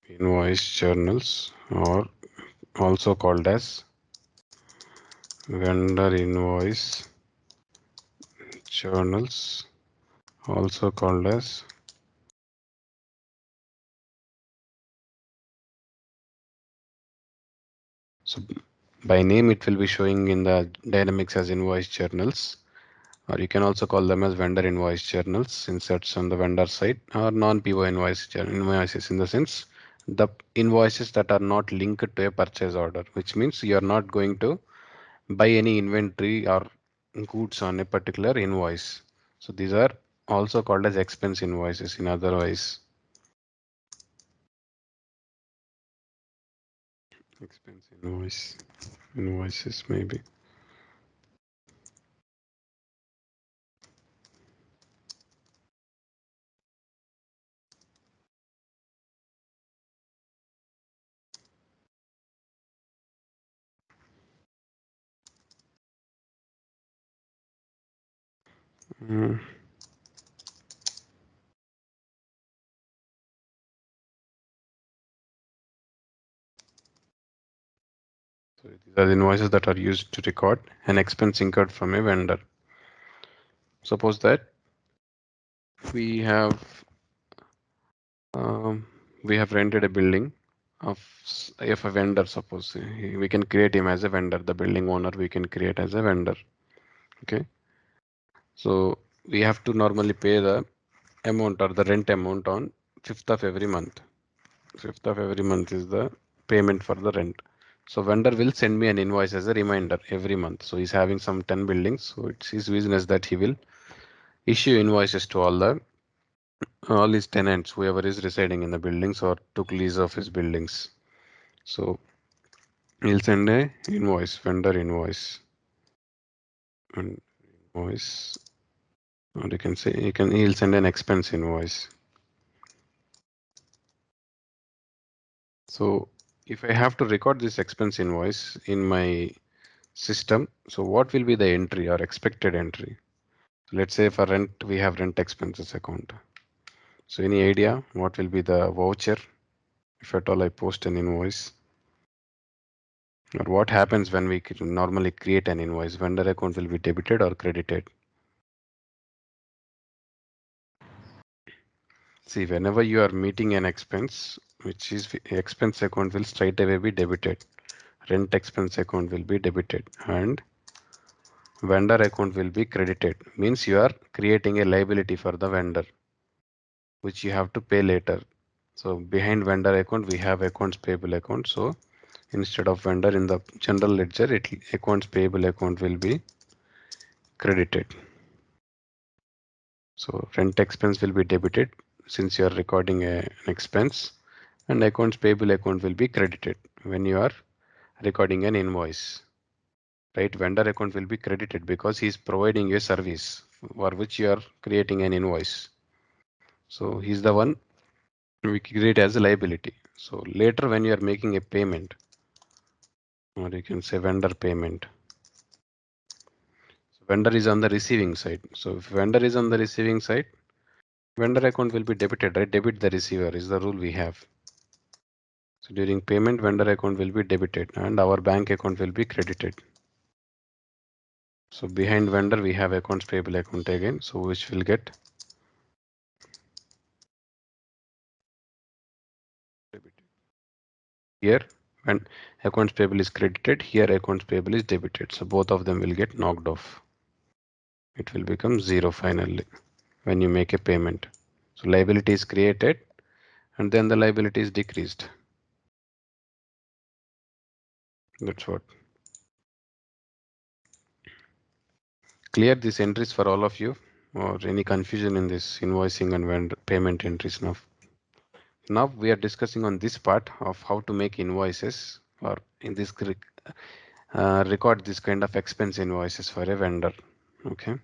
invoice journals, or also called as vendor invoice journals, also called as so by name it will be showing in the dynamics as invoice journals, or you can also call them as vendor invoice journals since that's on the vendor side, or non-PO invoices in the sense the invoices that are not linked to a purchase order, which means you are not going to buy any inventory or goods on a particular invoice. So these are also called as expense invoices in otherwise. Expense invoices maybe. Mm. So these are the invoices that are used to record an expense incurred from a vendor. Suppose that we have um, we have rented a building of if a vendor, suppose we can create him as a vendor, the building owner we can create as a vendor. Okay, so we have to normally pay the amount or the rent amount on 5th of every month. 5th of every month is the payment for the rent. So vendor will send me an invoice as a reminder every month. So he's having some 10 buildings. So it's his business that he will issue invoices to all his tenants, whoever is residing in the buildings or took lease of his buildings. So he'll send a invoice, vendor invoice, and invoice, or you can say he'll send an expense invoice. So if I have to record this expense invoice in my system, so what will be the entry or expected entry? Let's say for rent, we have rent expenses account. So any idea what will be the voucher if at all I post an invoice? Or what happens when we normally create an invoice? Vendor account will be debited or credited? See, whenever you are meeting an expense, which is expense account will straight away be debited. Rent expense account will be debited and vendor account will be credited. Means you are creating a liability for the vendor, which you have to pay later. So behind vendor account, we have accounts payable account. So instead of vendor in the general ledger, accounts payable account will be credited. So rent expense will be debited since you are recording an expense, and accounts payable account will be credited when you are recording an invoice. Right? Vendor account will be credited because he is providing a service for which you are creating an invoice. So he's the one we create as a liability. So later when you are making a payment, or you can say vendor payment. So vendor is on the receiving side. So if vendor is on the receiving side, vendor account will be debited, right? Debit the receiver is the rule we have. So during payment, vendor account will be debited and our bank account will be credited. So behind vendor, we have accounts payable account again. So which will get debited. Here, when accounts payable is credited, here accounts payable is debited. So both of them will get knocked off. It will become zero finally when you make a payment. So liability is created and then the liability is decreased. That's what. Clear these entries for all of you or any confusion in this invoicing and vendor payment entries now. Now we are discussing on this part of how to make invoices or in this record this kind of expense invoices for a vendor. Okay.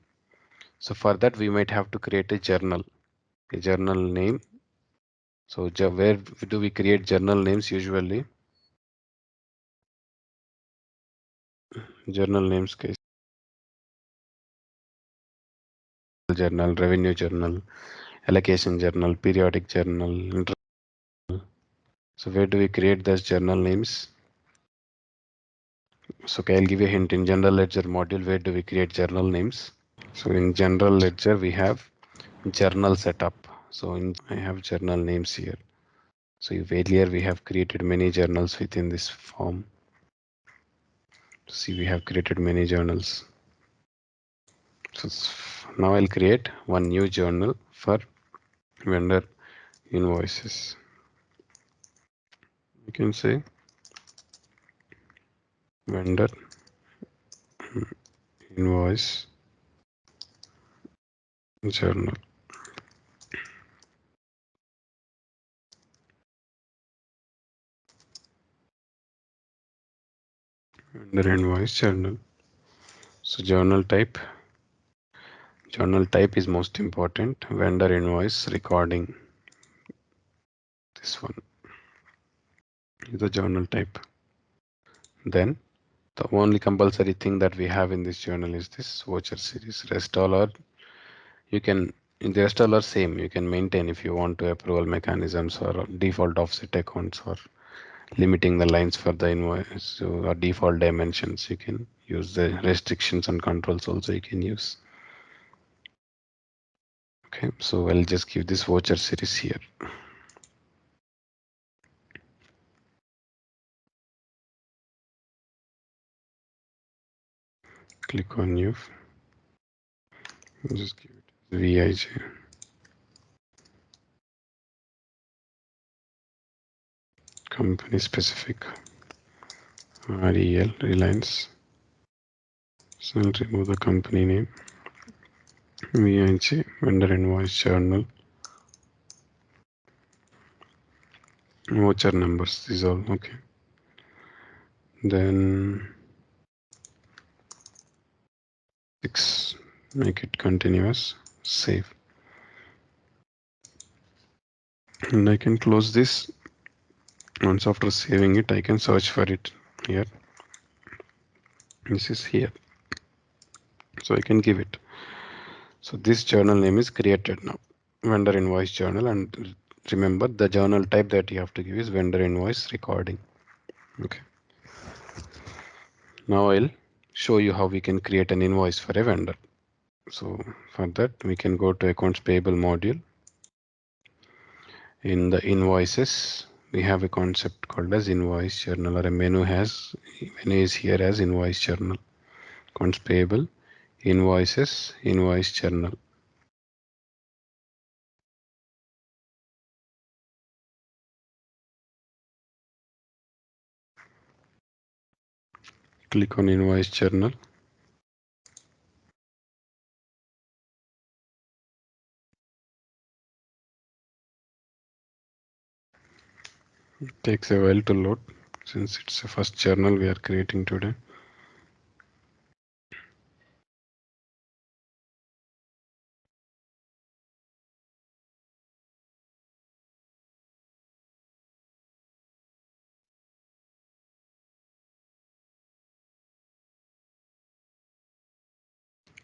So for that we might have to create a journal name. So where do we create journal names usually? Journal names case journal, revenue journal, allocation journal, periodic journal. So where do we create those journal names? So okay, I'll give you a hint. In general ledger module, where do we create journal names? So in general ledger, we have journal setup. So I have journal names here. So if earlier we have created many journals within this form. See, we have created many journals. So now I'll create one new journal for vendor invoices. You can say vendor invoice journal. Vendor invoice journal. So journal type is most important. Vendor invoice recording. This one is the journal type. Then the only compulsory thing that we have in this journal is this voucher series. Rest all are you can the rest all are same. You can maintain if you want to approval mechanisms or default offset accounts or limiting the lines for the invoice so, or default dimensions. You can use the restrictions and controls also you can use. Okay, so I'll just give this voucher series here. Click on new. Just give it VIJ. Company specific. REL Reliance. So I'll remove the company name. VIJ vendor invoice journal. Voucher numbers. These all okay. Then 6. Make it continuous. Save. And I can close this. Once after saving it, I can search for it here. This is here. So I can give it. So this journal name is created now. Vendor invoice journal, and remember the journal type that you have to give is vendor invoice recording. Okay. Now I'll show you how we can create an invoice for a vendor. So for that, we can go to accounts payable module. In the invoices, we have a concept called as invoice journal, or a menu is here as invoice journal. Accounts payable, invoices, invoice journal. Click on invoice journal. It takes a while to load since it's the first journal we are creating today.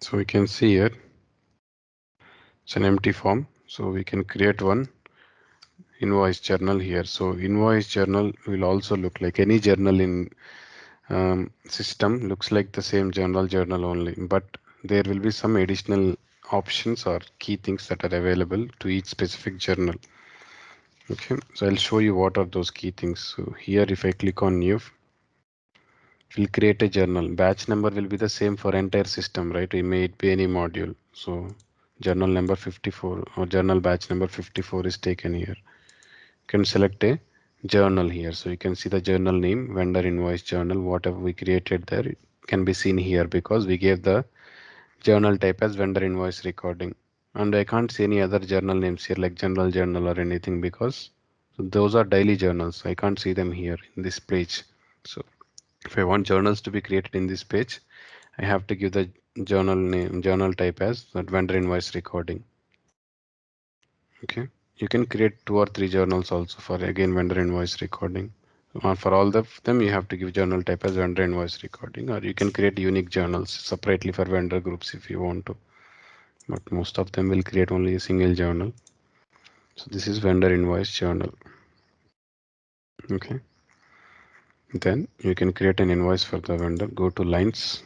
So we can see here it's an empty form. So we can create one invoice journal here. So invoice journal will also look like any journal in system looks like the same journal only, but there will be some additional options or key things that are available to each specific journal. Okay, so I'll show you what are those key things. So here, if I click on new, we'll create a journal. Batch number will be the same for entire system, right? It may be any module. So journal number 54 or journal batch number 54 is taken here. You can select a journal here. So you can see the journal name, vendor invoice journal, whatever we created there, it can be seen here because we gave the journal type as vendor invoice recording. And I can't see any other journal names here like general journal or anything because those are daily journals. I can't see them here in this page. So if I want journals to be created in this page, I have to give the journal name, journal type as that vendor invoice recording. Okay. You can create 2 or 3 journals also for again vendor invoice recording. For all of them, you have to give journal type as vendor invoice recording, or you can create unique journals separately for vendor groups if you want to. But most of them will create only a single journal. So this is vendor invoice journal. Okay, then you can create an invoice for the vendor. Go to lines.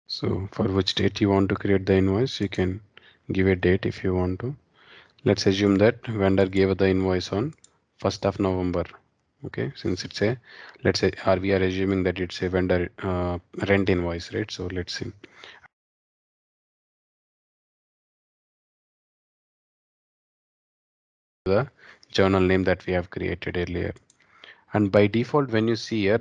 So for which date you want to create the invoice, you can give a date if you want to. Let's assume that vendor gave the invoice on 1st of November. Okay, since it's a, let's say, or we are assuming that it's a vendor rent invoice, right? So let's see the journal name that we have created earlier. And by default, when you see here,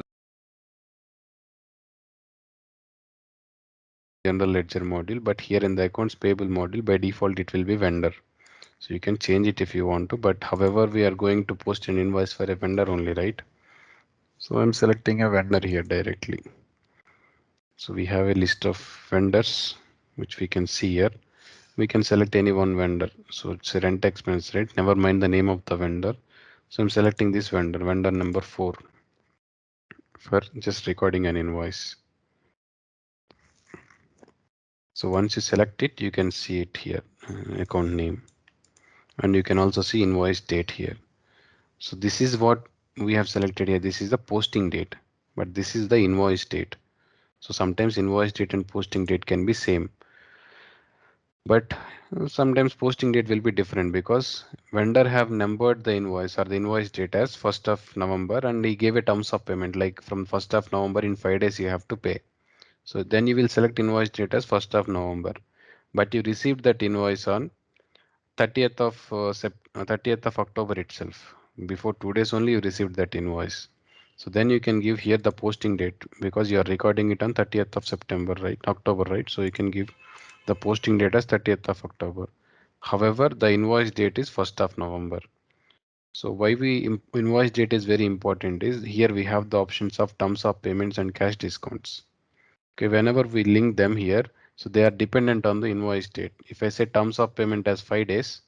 general ledger module, but here in the accounts payable module, by default, it will be vendor. So you can change it if you want to, but however, we are going to post an invoice for a vendor only, right? So I'm selecting a vendor here directly. So we have a list of vendors, which we can see here. We can select any one vendor. So it's a rent expense, right? Never mind the name of the vendor. So I'm selecting this vendor, vendor number 4, for just recording an invoice. So once you select it, you can see it here, account name, and you can also see invoice date here. So this is what we have selected here. This is the posting date, but this is the invoice date. So sometimes invoice date and posting date can be same, but sometimes posting date will be different because vendor have numbered the invoice or the invoice date as 1st of November, and he gave a terms of payment like from 1st of November in 5 days you have to pay. So then you will select invoice date as 1st of November, but you received that invoice on 30th of October itself. Before 2 days only you received that invoice. So then you can give here the posting date because you are recording it on 30th of September, right? October, right? So you can give the posting date as 30th of October. However, the invoice date is 1st of November. So why invoice date is very important is here we have the options of terms of payments and cash discounts. Okay, whenever we link them here, so they are dependent on the invoice date. If I say terms of payment as 5 days,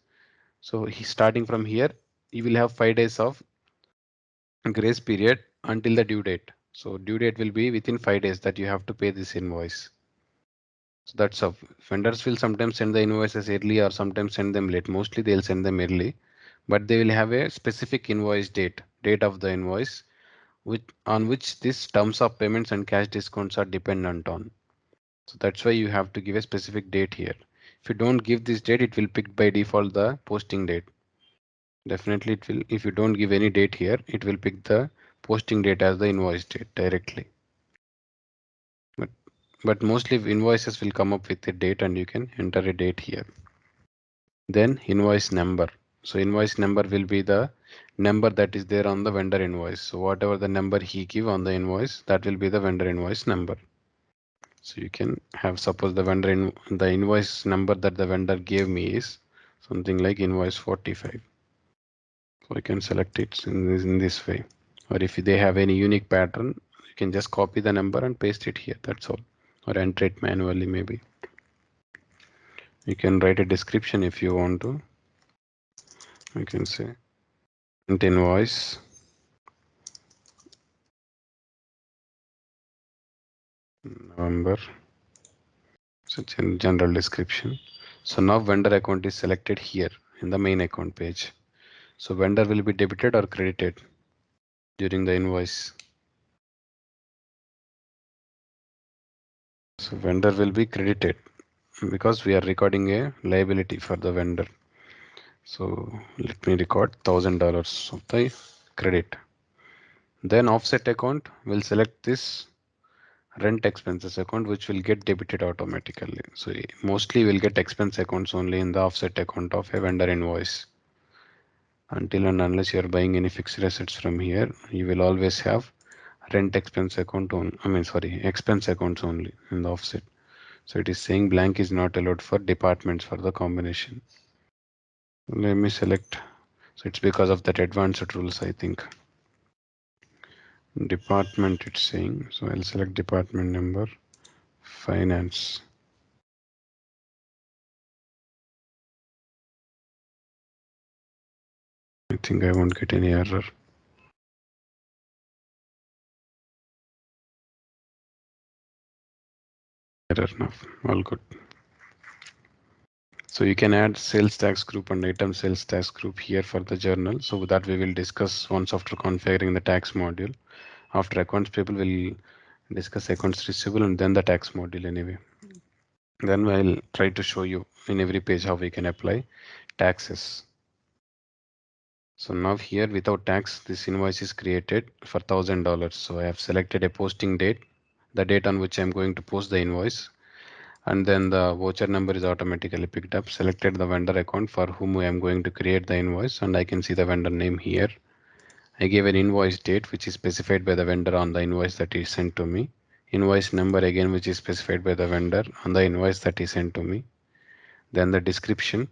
so starting from here, you will have 5 days of grace period until the due date. So due date will be within 5 days that you have to pay this invoice. So that's how vendors will sometimes send the invoices early or sometimes send them late. Mostly they'll send them early, but they will have a specific invoice date of the invoice, on which these terms of payments and cash discounts are dependent on. So that's why you have to give a specific date here. If you don't give this date, it will pick by default the posting date. Definitely it will. If you don't give any date here, it will pick the posting date as the invoice date directly. But but mostly invoices will come up with a date and you can enter a date here. Then invoice number. So invoice number will be the number that is there on the vendor invoice. So whatever the number he give on the invoice, that will be the vendor invoice number. So you can have, suppose the invoice number that the vendor gave me is something like invoice 45. So I can select it in this way. Or if they have any unique pattern, you can just copy the number and paste it here. That's all. Or enter it manually maybe. You can write a description if you want to. You can say invoice November. Such a general description. So now vendor account is selected here in the main account page. So vendor will be debited or credited during the invoice. So vendor will be credited because we are recording a liability for the vendor. So let me record $1,000 of the credit. Then offset account will select this rent expenses account, which will get debited automatically. So mostly we'll get expense accounts only in the offset account of a vendor invoice. Until and unless you're buying any fixed assets from here, you will always have rent expense account on, expense accounts only in the offset. So it is saying blank is not allowed for departments for the combination. Let me select. So it's because of that advanced rules, I think. Department it's saying. So I'll select department number, finance. I think I won't get any error. Error now. All good. So you can add sales tax group and item sales tax group here for the journal. So that we will discuss once after configuring the tax module. After accounts payable, we'll discuss accounts receivable and then the tax module anyway. Then I'll try to show you in every page how we can apply taxes. So now here without tax, this invoice is created for $1,000. So I have selected a posting date, the date on which I'm going to post the invoice. And then the voucher number is automatically picked up. Selected the vendor account for whom I am going to create the invoice, and I can see the vendor name here. I gave an invoice date which is specified by the vendor on the invoice that is sent to me. Invoice number again which is specified by the vendor on the invoice that is sent to me. Then the description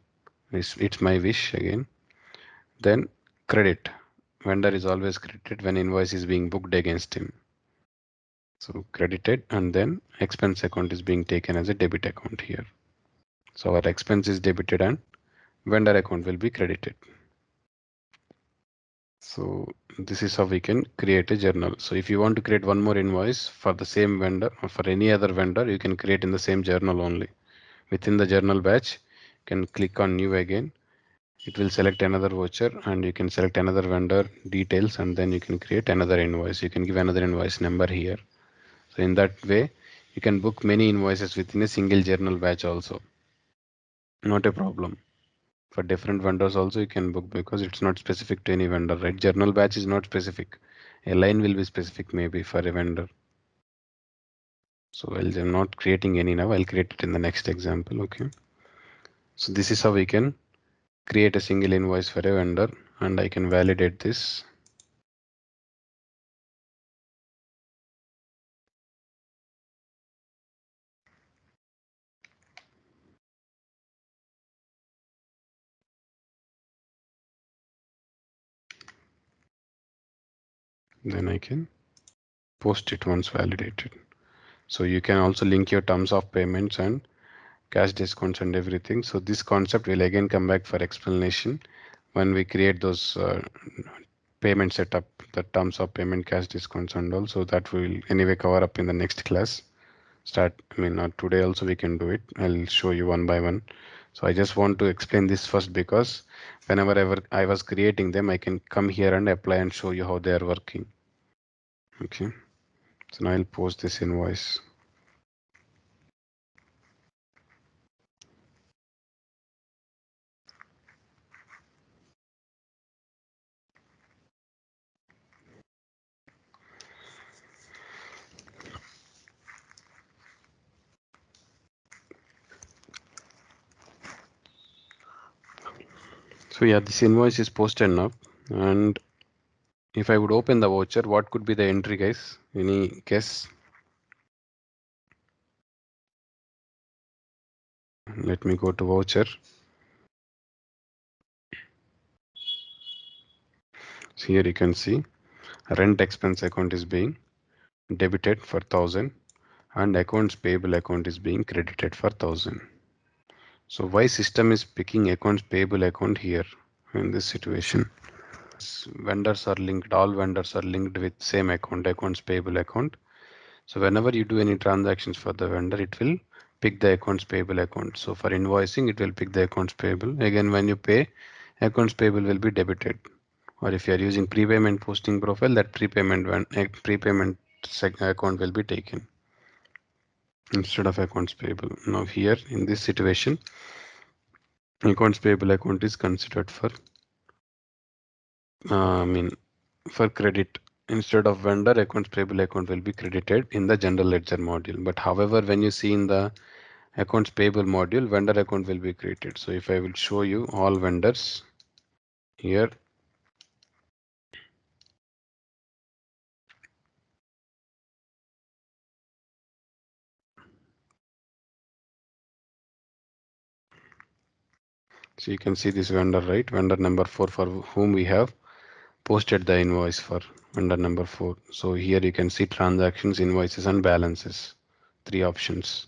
is it's my wish again. Then credit. Vendor is always credited when invoice is being booked against him. So credited, and then expense account is being taken as a debit account here. So our expense is debited and vendor account will be credited. So this is how we can create a journal. So if you want to create one more invoice for the same vendor or for any other vendor, you can create in the same journal only. Within the journal batch, you can click on new again. It will select another voucher and you can select another vendor details, and then you can create another invoice. You can give another invoice number here. So in that way, you can book many invoices within a single journal batch also. Not a problem. For different vendors also you can book because it's not specific to any vendor, right? Journal batch is not specific. A line will be specific maybe for a vendor. So I'm not creating any now. I'll create it in the next example. Okay. So this is how we can create a single invoice for a vendor, and I can validate this. Then I can post it once validated. So you can also link your terms of payments and cash discounts and everything. So this concept will again come back for explanation when we create those payment setup, the terms of payment, cash discounts and all. So that will anyway cover up in the next class. Not today also we can do it. I'll show you one by one. So I just want to explain this first because whenever ever I was creating them, I can come here and apply and show you how they are working. Okay. So now I'll post this invoice. So yeah, this invoice is posted now. And if I would open the voucher, what could be the entry, guys? Any guess? Let me go to voucher. So here you can see rent expense account is being debited for 1,000 and accounts payable account is being credited for 1,000. So why system is picking accounts payable account here in this situation? Vendors are linked, all vendors are linked with same account, accounts payable account. So whenever you do any transactions for the vendor, it will pick the accounts payable account. So for invoicing, it will pick the accounts payable. Again, when you pay, accounts payable will be debited. Or if you are using prepayment posting profile, that prepayment account will be taken instead of accounts payable. Now here in this situation, accounts payable account is considered for, uh, I mean, for credit. Instead of vendor, accounts payable account will be credited in the general ledger module. But however, when you see in the accounts payable module, vendor account will be created. So if I will show you all vendors here, so you can see this vendor, right? Vendor number 4 for whom we have posted the invoice for vendor number 4. So here you can see transactions, invoices and balances. Three options.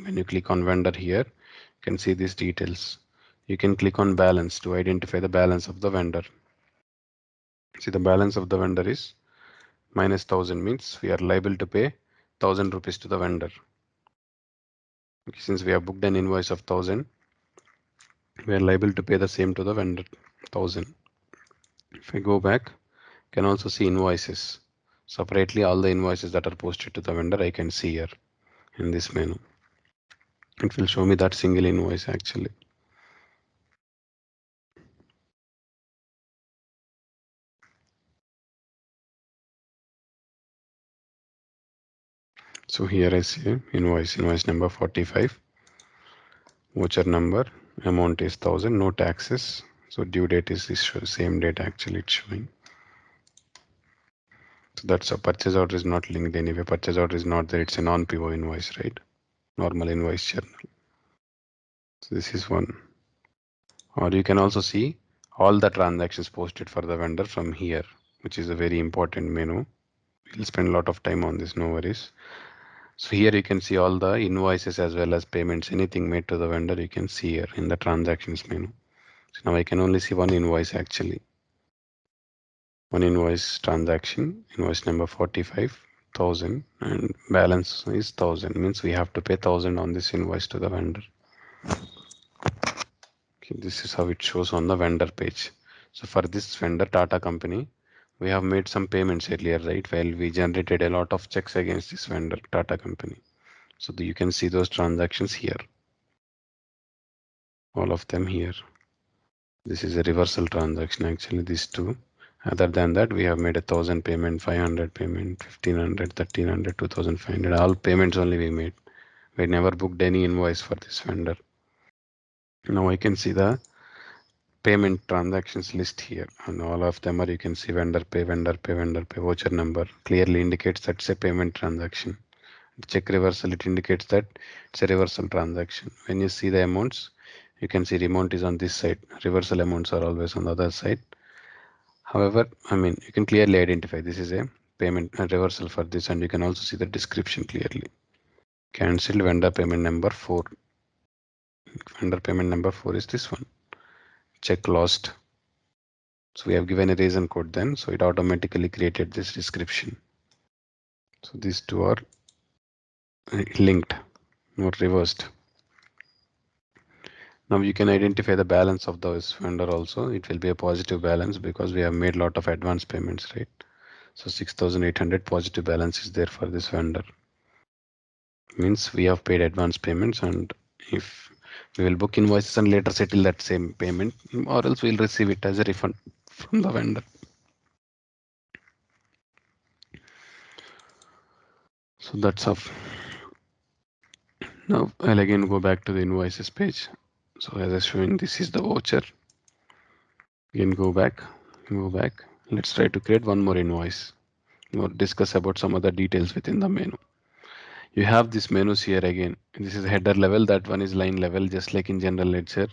When you click on vendor here, you can see these details. You can click on balance to identify the balance of the vendor. See, the balance of the vendor is minus 1000, means we are liable to pay 1000 rupees to the vendor. Okay, since we have booked an invoice of 1000, we are liable to pay the same to the vendor, 1000. If I go back, you can also see invoices. Separately, all the invoices that are posted to the vendor, I can see here in this menu. It will show me that single invoice actually. So here I see invoice number 45, voucher number, amount is 1000, no taxes. So due date is this same date actually it's showing. So that's a purchase order is not linked anyway. Purchase order is not there. It's a non-PO invoice, right? Normal invoice journal. So this is one. Or you can also see all the transactions posted for the vendor from here, which is a very important menu. We'll spend a lot of time on this, no worries. So here you can see all the invoices as well as payments, anything made to the vendor, you can see here in the transactions menu. So now I can only see one invoice actually. One invoice transaction, invoice number 45,000 and balance is 1000, means we have to pay 1000 on this invoice to the vendor. Okay, this is how it shows on the vendor page. So for this vendor Tata company, we have made some payments earlier, right? While we generated a lot of checks against this vendor Tata company. So you can see those transactions here, all of them here. This is a reversal transaction actually, these two. Other than that, we have made 1000 payment, 500 payment, 1500, 1300, 2500. All payments only we made. We never booked any invoice for this vendor. Now I can see the payment transactions list here, and all of them are, you can see vendor pay, vendor pay, vendor pay, voucher number clearly indicates that's a payment transaction. Check reversal, it indicates that it's a reversal transaction. When you see the amounts, you can see the amount is on this side. Reversal amounts are always on the other side. However, I mean, you can clearly identify this is a payment a reversal for this, and you can also see the description clearly. Cancelled vendor payment number 4. Vendor payment number 4 is this one. Check lost. So we have given a reason code then, so it automatically created this description. So these two are linked, not reversed. Now you can identify the balance of those vendor also. It will be a positive balance because we have made a lot of advance payments, right? So 6,800 positive balance is there for this vendor. Means we have paid advance payments, and if we will book invoices and later settle that same payment, or else we'll receive it as a refund from the vendor. So that's how. Now I'll again go back to the invoices page. So as I was showing, this is the voucher. Again go back. Let's try to create one more invoice or discuss about some other details within the menu. You have these menus here again. This is header level, that one is line level, just like in general ledger.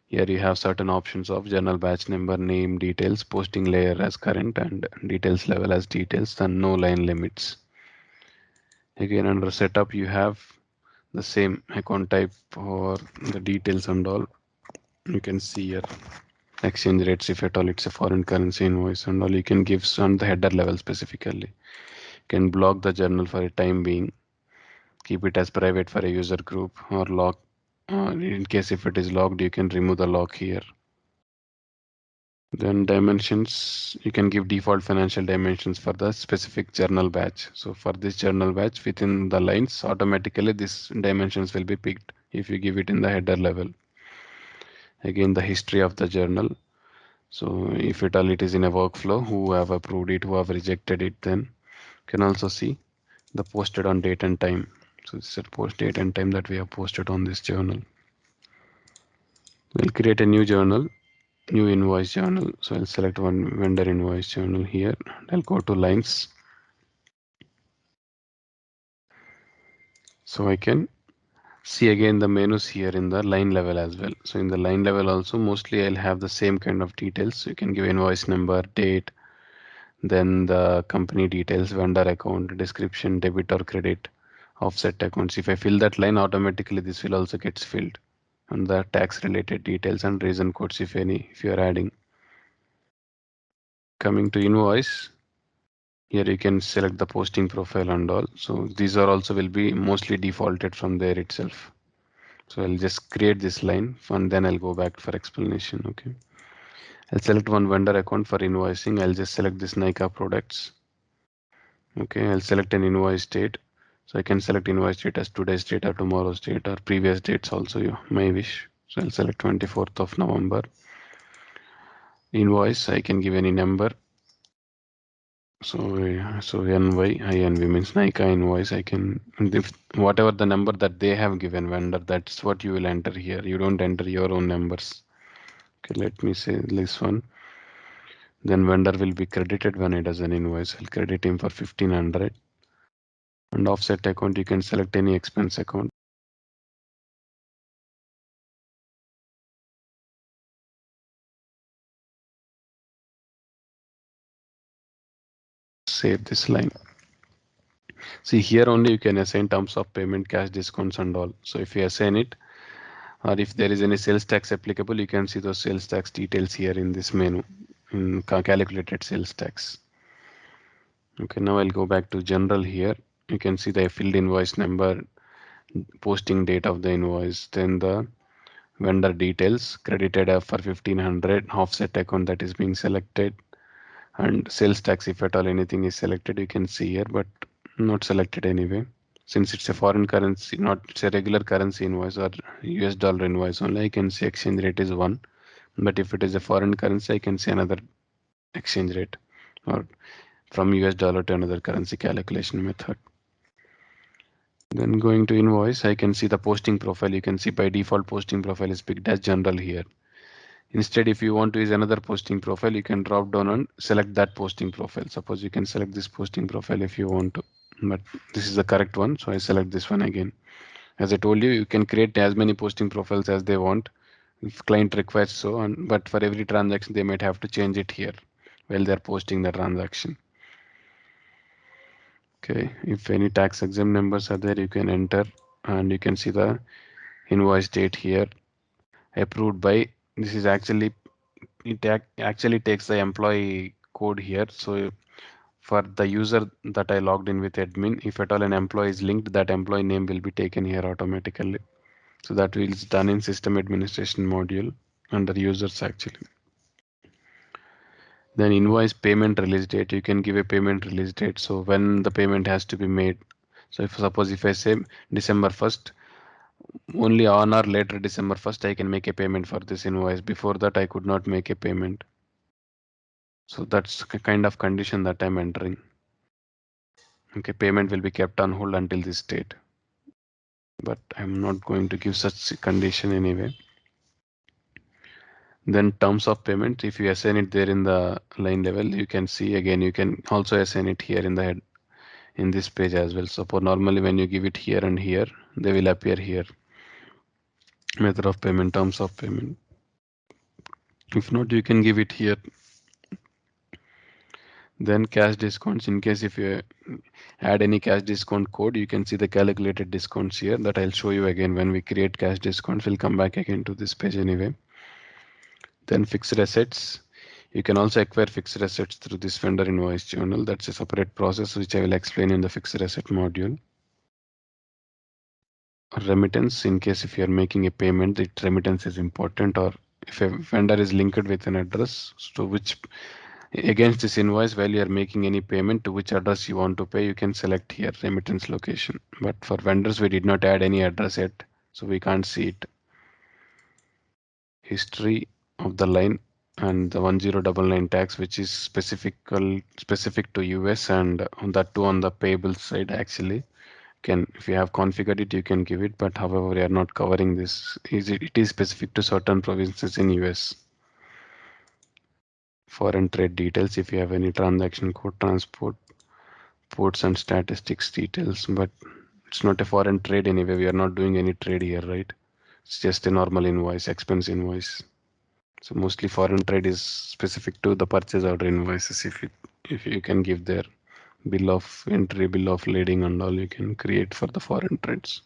Here you have certain options of journal batch number, name, details, posting layer as current, and details level as details, and no line limits. Again, under setup, you have the same account type for the details and all. You can see here exchange rates, if at all it's a foreign currency invoice and all. You can give on the header level specifically. You can block the journal for a time being, keep it as private for a user group, or lock. In case if it is locked, you can remove the lock here. Then dimensions, you can give default financial dimensions for the specific journal batch. So for this journal batch, within the lines, automatically these dimensions will be picked if you give it in the header level. Again, the history of the journal. So if at all it is in a workflow, who have approved it, who have rejected it, then you can also see the posted on date and time. So this is a post date and time that we have posted on this journal. We'll create a new journal, new invoice journal. So I'll select one vendor invoice journal here. I'll go to lines. So I can see again the menus here in the line level as well. So in the line level also, mostly I'll have the same kind of details. So you can give invoice number, date, then the company details, vendor account, description, debit or credit, offset accounts. If I fill that line, automatically this will also gets filled. And the tax related details and reason codes, if any, if you're adding. Coming to invoice, here you can select the posting profile and all. So these are also will be mostly defaulted from there itself. So I'll just create this line and then I'll go back for explanation. Okay. I'll select one vendor account for invoicing. I'll just select this Nika products. Okay. I'll select an invoice date. So I can select invoice date as today's date or tomorrow's date or previous dates also you may wish. So I'll select 24th of November. Invoice, I can give any number. So NYINV means Nika invoice. I can, if whatever the number that they have given vendor, that's what you will enter here. You don't enter your own numbers. Okay, let me say this one. Then vendor will be credited when it does an invoice. I'll credit him for 1500. And offset account, you can select any expense account. Save this line. See here only you can assign terms of payment, cash discounts and all. So if you assign it, or if there is any sales tax applicable, you can see those sales tax details here in this menu in calculated sales tax. Okay, now I'll go back to general here. You can see the filled invoice number, posting date of the invoice, then the vendor details credited for 1500, offset account that is being selected, and sales tax if at all anything is selected you can see here, but not selected anyway. Since it's a foreign currency, not it's a regular currency invoice or US dollar invoice only, I can say exchange rate is 1. But if it is a foreign currency, I can say another exchange rate or from US dollar to another currency calculation method. Then going to invoice, I can see the posting profile. You can see by default posting profile is picked as general here. Instead, if you want to use another posting profile, you can drop down and select that posting profile. Suppose you can select this posting profile if you want to, but this is the correct one. So I select this one again. As I told you, you can create as many posting profiles as they want if client requests so, and but for every transaction they might have to change it here while they're posting the transaction. Okay, if any tax exempt numbers are there, you can enter and you can see the invoice date here approved by. This is actually actually takes the employee code here. So for the user that I logged in with admin, if at all an employee is linked, that employee name will be taken here automatically. So that is done in system administration module under users actually. Then invoice payment release date, you can give a payment release date. So when the payment has to be made. So if suppose if I say December 1st, only on or later December 1st, I can make a payment for this invoice. Before that, I could not make a payment. So that's a kind of condition that I'm entering. Okay, payment will be kept on hold until this date. But I'm not going to give such condition anyway. Then terms of payment, if you assign it there in the line level, you can see again, you can also assign it here in the head in this page as well. So for normally when you give it here and here, they will appear here. Method of payment, terms of payment. If not, you can give it here. Then cash discounts, in case if you add any cash discount code, you can see the calculated discounts here that I'll show you again when we create cash discounts. We'll come back again to this page anyway. Then fixed assets. You can also acquire fixed assets through this vendor invoice journal. That's a separate process which I will explain in the fixed asset module. Remittance, in case if you are making a payment, the remittance is important, or if a vendor is linked with an address, so which against this invoice while you are making any payment to which address you want to pay, you can select here remittance location. But for vendors, we did not add any address yet, so we can't see it. History of the line and the 1099 tax, which is specific to US, and on that too on the payable side actually. Can if you have configured it, you can give it, but however we are not covering this. It is specific to certain provinces in US. Foreign trade details, if you have any transaction code, transport, ports and statistics details, but it's not a foreign trade anyway. We are not doing any trade here, right? It's just a normal invoice, expense invoice. So mostly foreign trade is specific to the purchase order invoices. If you can give their bill of entry, bill of lading and all, you can create for the foreign trades.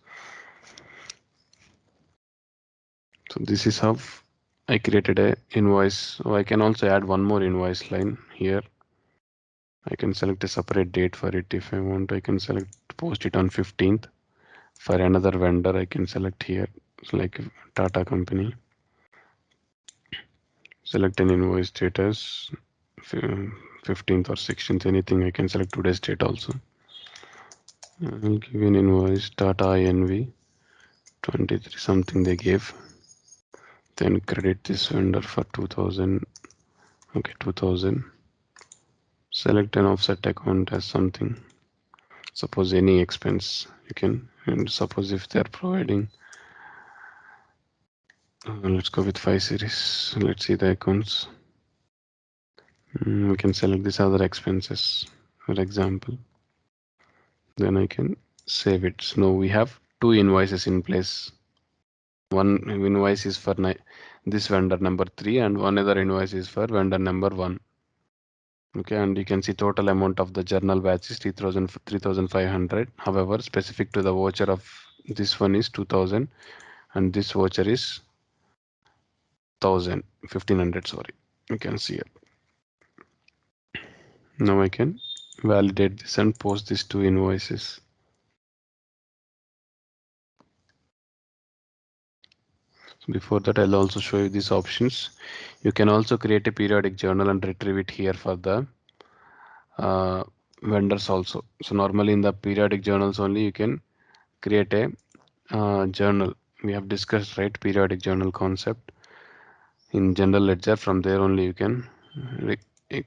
So this is how I created a invoice. So I can also add one more invoice line here. I can select a separate date for it if I want. I can select post it on 15th. For another vendor, I can select here, so like Tata company. Select an invoice status, 15th or 16th, anything. I can select today's date also. I'll give an invoice Tata INV 23 something they gave. Then credit this vendor for 2000. Okay, 2000. Select an offset account as something. Suppose any expense you can. And suppose if they're providing, let's go with 5 series. Let's see the accounts. We can select this other expenses, for example. Then I can save it. So now we have two invoices in place. One invoice is for this vendor number 3 and one other invoice is for vendor number 1. Okay, and you can see total amount of the journal batch is 3,500. However, specific to the voucher of this one is 2,000 and this voucher is 1,500. Sorry, you can see it. Now I can validate this and post these two invoices. Before that, I'll also show you these options. You can also create a periodic journal and retrieve it here for the vendors also. So normally in the periodic journals only you can create a journal. We have discussed right periodic journal concept in general ledger. From there only you can re-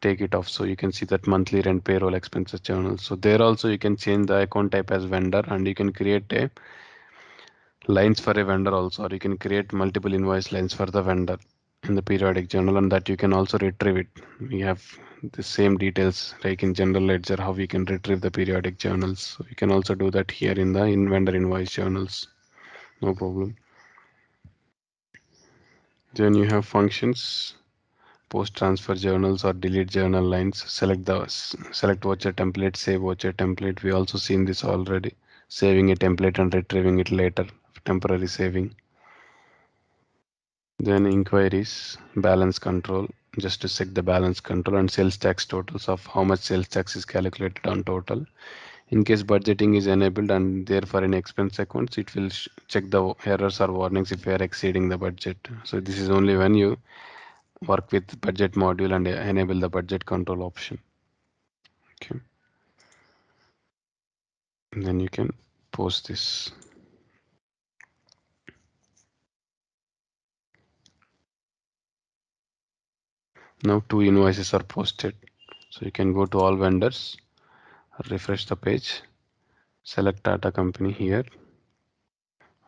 take it off. So you can see that monthly rent payroll expenses journal. So there also you can change the account type as vendor and you can create a lines for a vendor also, or you can create multiple invoice lines for the vendor in the periodic journal, and that you can also retrieve it. We have the same details like in general ledger how we can retrieve the periodic journals. So you can also do that here in the vendor invoice journals, no problem. Then you have functions, post transfer journals or delete journal lines. Select voucher template, save voucher template. We also seen this already, saving a template and retrieving it later, temporary saving. Then inquiries, balance control, just to check the balance control, and sales tax totals of how much sales tax is calculated on total. In case budgeting is enabled and therefore in expense accounts, it will check the errors or warnings if you are exceeding the budget. So this is only when you work with budget module and enable the budget control option. Okay. And then you can post this. Now two invoices are posted. So you can go to all vendors, refresh the page, select Tata company here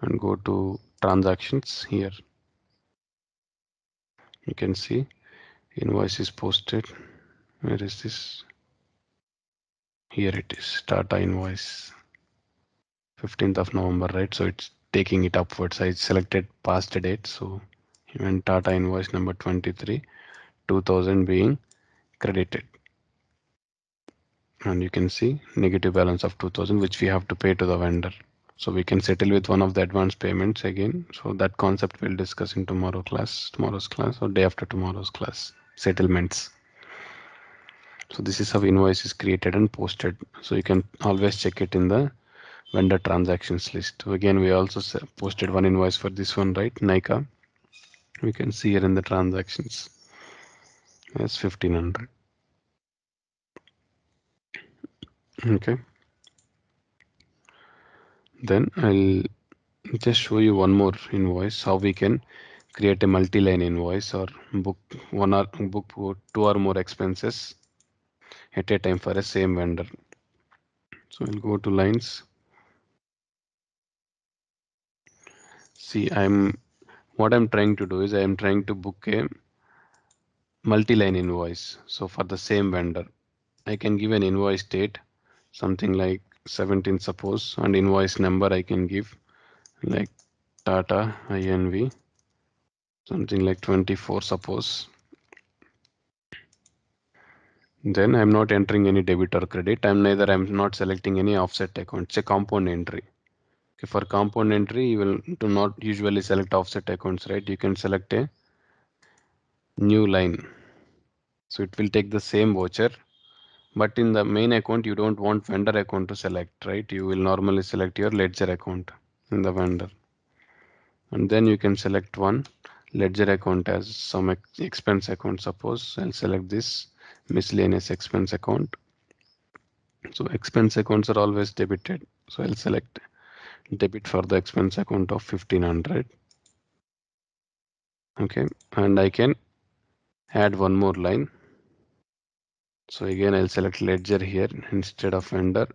and go to transactions here. You can see invoice is posted. Where is this? Here it is, Tata invoice, 15th of November, right? So it's taking it upwards. I selected past date. So even Tata invoice number 23, 2000 being credited. And you can see negative balance of 2000, which we have to pay to the vendor. So we can settle with one of the advance payments again. So that concept we'll discuss in tomorrow's class or day after tomorrow's class, settlements. So this is how invoice is created and posted. So you can always check it in the vendor transactions list. So again, we also posted one invoice for this one, right? Nika. We can see here in the transactions as 1500. Okay. Then I'll just show you one more invoice, how we can create a multi-line invoice or book two or more expenses at a time for a same vendor. So I'll go to lines. See, what I'm trying to do is I am trying to book a multi-line invoice. So for the same vendor, I can give an invoice date, something like 17 suppose, and invoice number I can give like Tata INV, something like 24 suppose. Then I'm not entering any debit or credit. I'm not selecting any offset account. It's a compound entry. Okay, for compound entry, you will do not usually select offset accounts, right? You can select a new line. So it will take the same voucher, but in the main account, you don't want vendor account to select, right? You will normally select your ledger account in the vendor. And then you can select one ledger account as some expense account. Suppose I'll select this miscellaneous expense account. So expense accounts are always debited. So I'll select debit for the expense account of 1500. Okay, and I can add one more line. So again, I'll select ledger here instead of vendor.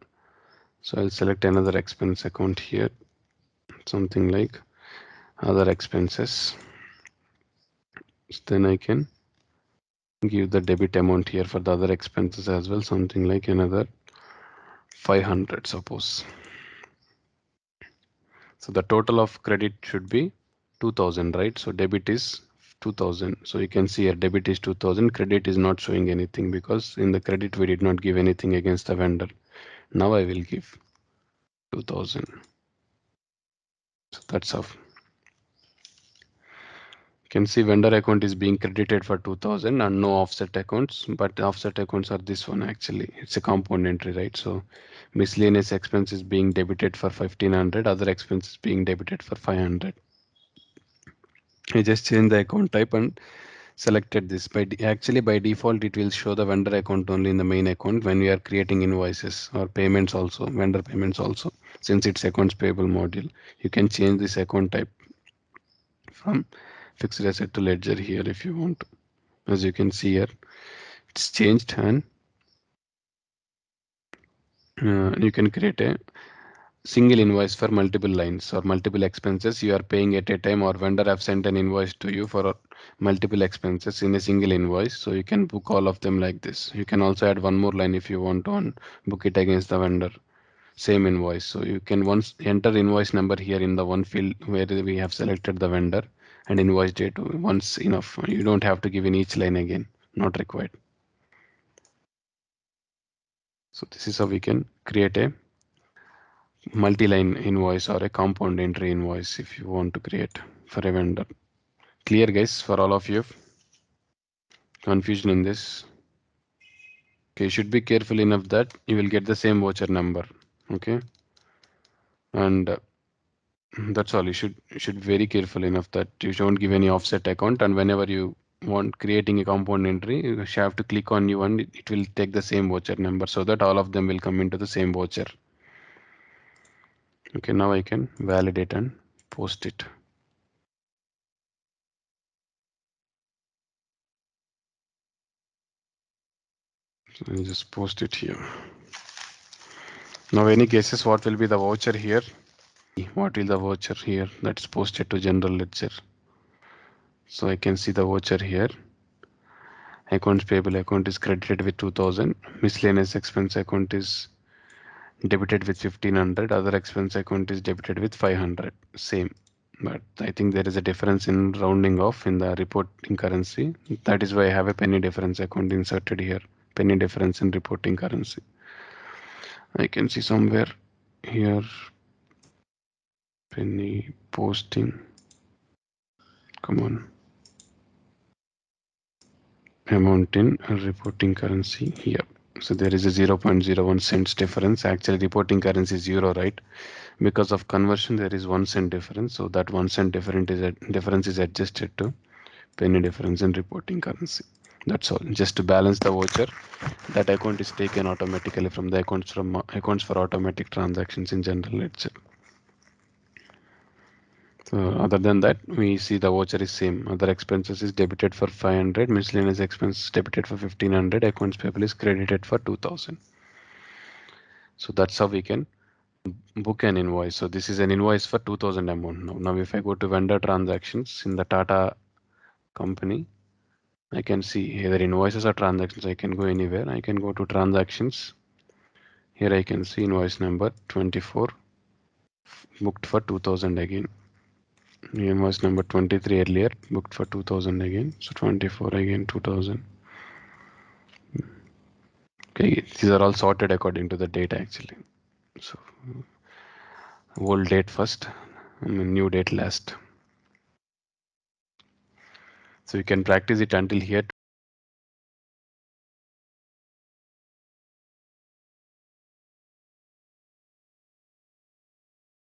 So I'll select another expense account here, something like other expenses. So then I can give the debit amount here for the other expenses as well, something like another 500, suppose. So the total of credit should be 2000, right? So debit is 2000. So you can see here debit is 2000, credit is not showing anything because in the credit we did not give anything against the vendor. Now I will give 2000. So that's how. You can see vendor account is being credited for 2000 and no offset accounts, but offset accounts are this one actually. It's a compound entry, right? So miscellaneous expense is being debited for 1500, other expenses being debited for 500. I just changed the account type and selected this. Actually by default it will show the vendor account only in the main account when we are creating invoices or payments also, vendor payments also. Since it's accounts payable module, you can change this account type from fixed asset to ledger here if you want to. As you can see here, it's changed, and you can create a single invoice for multiple lines or multiple expenses you are paying at a time, or vendor have sent an invoice to you for multiple expenses in a single invoice. So you can book all of them like this. You can also add one more line if you want to and book it against the vendor, same invoice. So you can once enter invoice number here in the one field where we have selected the vendor, and invoice date once enough. You don't have to give in each line again, not required. So this is how we can create a multi-line invoice or a compound entry invoice if you want to create for a vendor. Clear, guys, for all of you? Confusion in this? Okay, you should be careful enough that you will get the same voucher number. Okay, and that's all. You should be very careful enough that you don't give any offset account, and whenever you want creating a compound entry, you have to click on you and it will take the same voucher number so that all of them will come into the same voucher. Okay, now I can validate and post it. So I'll just post it here. Now, any guesses what will be the voucher here? What will the voucher here that's posted to general ledger? So I can see the voucher here. Accounts payable account is credited with 2000. Miscellaneous expense account is debited with 1500. Other expense account is debited with 500. Same. But I think there is a difference in rounding off in the reporting currency. That is why I have a penny difference account inserted here. Penny difference in reporting currency. I can see somewhere here penny posting. Come on. Amount in reporting currency here. So there is a 0.01 cents difference. Actually, reporting currency is euro, right? Because of conversion, there is 1 cent difference. So that 1 cent difference is adjusted to penny difference in reporting currency. That's all. Just to balance the voucher, that account is taken automatically from the accounts for automatic transactions in general ledger. Other than that, we see the voucher is same. Other expenses is debited for 500, miscellaneous expenses debited for 1500, accounts payable is credited for 2000. So that's how we can book an invoice. So this is an invoice for 2000 amount. Now if I go to vendor transactions in the Tata company, I can see either invoices or transactions. I can go anywhere. I can go to transactions. Here I can see invoice number 24 booked for 2000 again. Invoice number 23 earlier booked for 2000 again. So 24 again 2000. Okay, these are all sorted according to the date actually. So old date first, new date last. So you can practice it until here